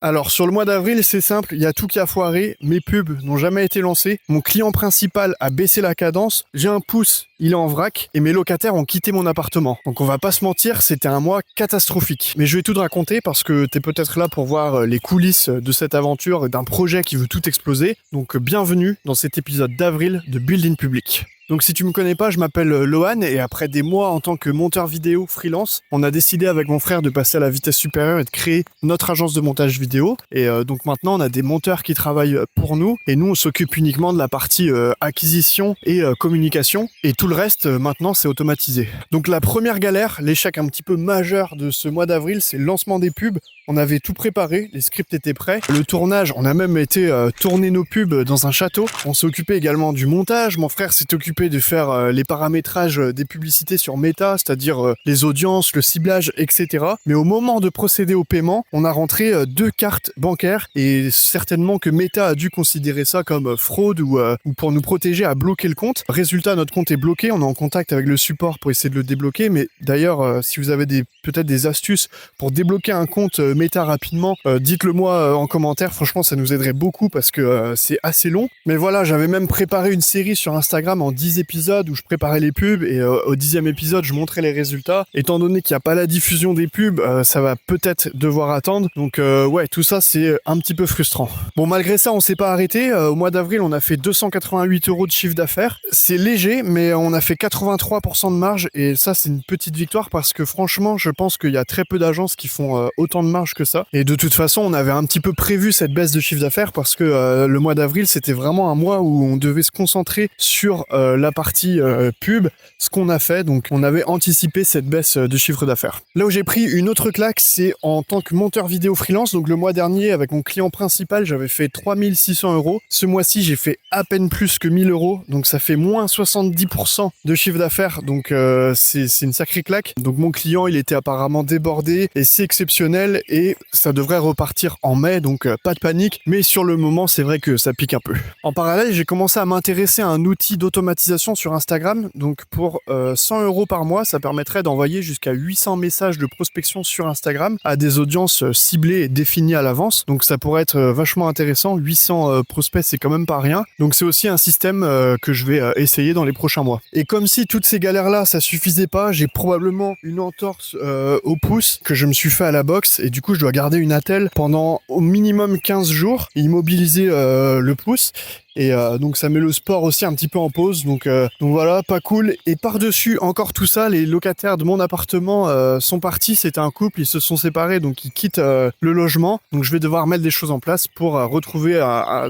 Alors sur le mois d'avril, c'est simple, il y a tout qui a foiré, mes pubs n'ont jamais été lancées, mon client principal a baissé la cadence, j'ai un pouce, il est en vrac, et mes locataires ont quitté mon appartement. Donc on va pas se mentir, c'était un mois catastrophique. Mais je vais tout te raconter parce que t'es peut-être là pour voir les coulisses de cette aventure, d'un projet qui veut tout exploser. Donc bienvenue dans cet épisode d'avril de Building Public. Donc si tu me connais pas, je m'appelle Lohan et après des mois en tant que monteur vidéo freelance, on a décidé avec mon frère de passer à la vitesse supérieure et de créer notre agence de montage vidéo. Et donc maintenant on a des monteurs qui travaillent pour nous et nous on s'occupe uniquement de la partie acquisition et communication et tout le reste maintenant c'est automatisé. Donc la première galère, l'échec un petit peu majeur de ce mois d'avril, c'est le lancement des pubs. On avait tout préparé, les scripts étaient prêts. Le tournage, on a même été tourner nos pubs dans un château. On s'est occupé également du montage. Mon frère s'est occupé de faire les paramétrages des publicités sur Meta, c'est-à-dire les audiences, le ciblage, etc. Mais au moment de procéder au paiement, on a rentré 2 cartes bancaires et certainement que Meta a dû considérer ça comme fraude ou pour nous protéger à bloquer le compte. Résultat, notre compte est bloqué. On est en contact avec le support pour essayer de le débloquer. Mais d'ailleurs, si vous avez peut-être des astuces pour débloquer un compte Meta rapidement, dites-le moi en commentaire, franchement ça nous aiderait beaucoup parce que c'est assez long. Mais voilà, j'avais même préparé une série sur Instagram en 10 épisodes où je préparais les pubs et au 10e épisode je montrais les résultats. Étant donné qu'il n'y a pas la diffusion des pubs, ça va peut-être devoir attendre. Donc ouais, tout ça c'est un petit peu frustrant. Bon, malgré ça on s'est pas arrêté. Au mois d'avril on a fait 288 € de chiffre d'affaires. C'est léger mais on a fait 83% de marge et ça c'est une petite victoire parce que franchement je pense qu'il y a très peu d'agences qui font autant de marge que ça. Et de toute façon, on avait un petit peu prévu cette baisse de chiffre d'affaires parce que le mois d'avril, c'était vraiment un mois où on devait se concentrer sur la partie pub, ce qu'on a fait. Donc, on avait anticipé cette baisse de chiffre d'affaires. Là où j'ai pris une autre claque, c'est en tant que monteur vidéo freelance. Donc, le mois dernier, avec mon client principal, j'avais fait 3600 €. Ce mois-ci, j'ai fait à peine plus que 1000 €. Donc, ça fait moins 70% de chiffre d'affaires. Donc, c'est une sacrée claque. Donc, mon client, il était apparemment débordé et c'est exceptionnel. Et ça devrait repartir en mai, donc pas de panique. Mais sur le moment, c'est vrai que ça pique un peu. En parallèle, j'ai commencé à m'intéresser à un outil d'automatisation sur Instagram. Donc pour 100 € par mois, ça permettrait d'envoyer jusqu'à 800 messages de prospection sur Instagram à des audiences ciblées et définies à l'avance. Donc ça pourrait être vachement intéressant. 800 prospects, c'est quand même pas rien. Donc c'est aussi un système que je vais essayer dans les prochains mois. Et comme si toutes ces galères-là, ça suffisait pas, j'ai probablement une entorse au pouce que je me suis fait à la boxe. Et du coup, je dois garder une attelle pendant au minimum 15 jours, immobiliser le pouce. Et donc ça met le sport aussi un petit peu en pause, donc voilà, pas cool. Et par-dessus encore tout ça, les locataires de mon appartement sont partis, c'était un couple, ils se sont séparés, donc ils quittent le logement. Donc je vais devoir mettre des choses en place pour retrouver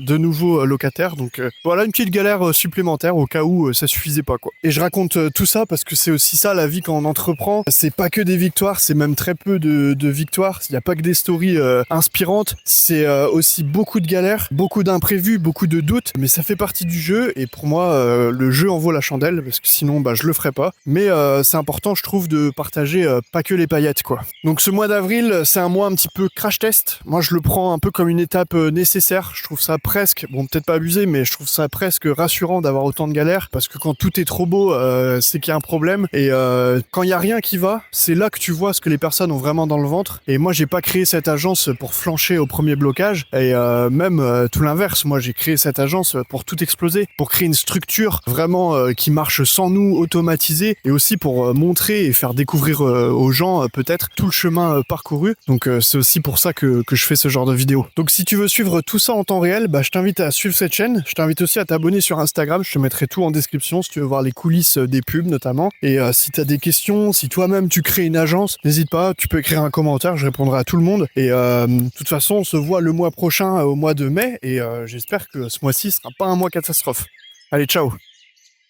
de nouveaux locataires. Donc voilà, une petite galère supplémentaire au cas où ça suffisait pas, quoi. Et je raconte tout ça parce que c'est aussi ça la vie quand on entreprend, c'est pas que des victoires, c'est même très peu de victoires, il n'y a pas que des stories inspirantes, c'est aussi beaucoup de galères, beaucoup d'imprévus, beaucoup de doutes. Mais ça fait partie du jeu et pour moi le jeu en vaut la chandelle parce que sinon je le ferais pas. Mais c'est important je trouve de partager pas que les paillettes, quoi. Donc ce mois d'avril c'est un mois un petit peu crash test. Moi je le prends un peu comme une étape nécessaire. Je trouve ça presque, bon peut-être pas abusé, mais je trouve ça presque rassurant d'avoir autant de galères parce que quand tout est trop beau c'est qu'il y a un problème et quand il y a rien qui va, c'est là que tu vois ce que les personnes ont vraiment dans le ventre. Et moi j'ai pas créé cette agence pour flancher au premier blocage et même tout l'inverse. Moi j'ai créé cette agence pour tout exploser, pour créer une structure vraiment qui marche sans nous, automatisée, et aussi pour montrer et faire découvrir aux gens peut-être tout le chemin parcouru. Donc c'est aussi pour ça que je fais ce genre de vidéo. Donc si tu veux suivre tout ça en temps réel, je t'invite à suivre cette chaîne. Je t'invite aussi à t'abonner sur Instagram. Je te mettrai tout en description si tu veux voir les coulisses des pubs notamment. Et si tu as des questions, si toi-même tu crées une agence, n'hésite pas, tu peux écrire un commentaire, je répondrai à tout le monde. Et de toute façon, on se voit le mois prochain au mois de mai et j'espère que ce mois-ci sera pas un mois catastrophe. Allez, ciao!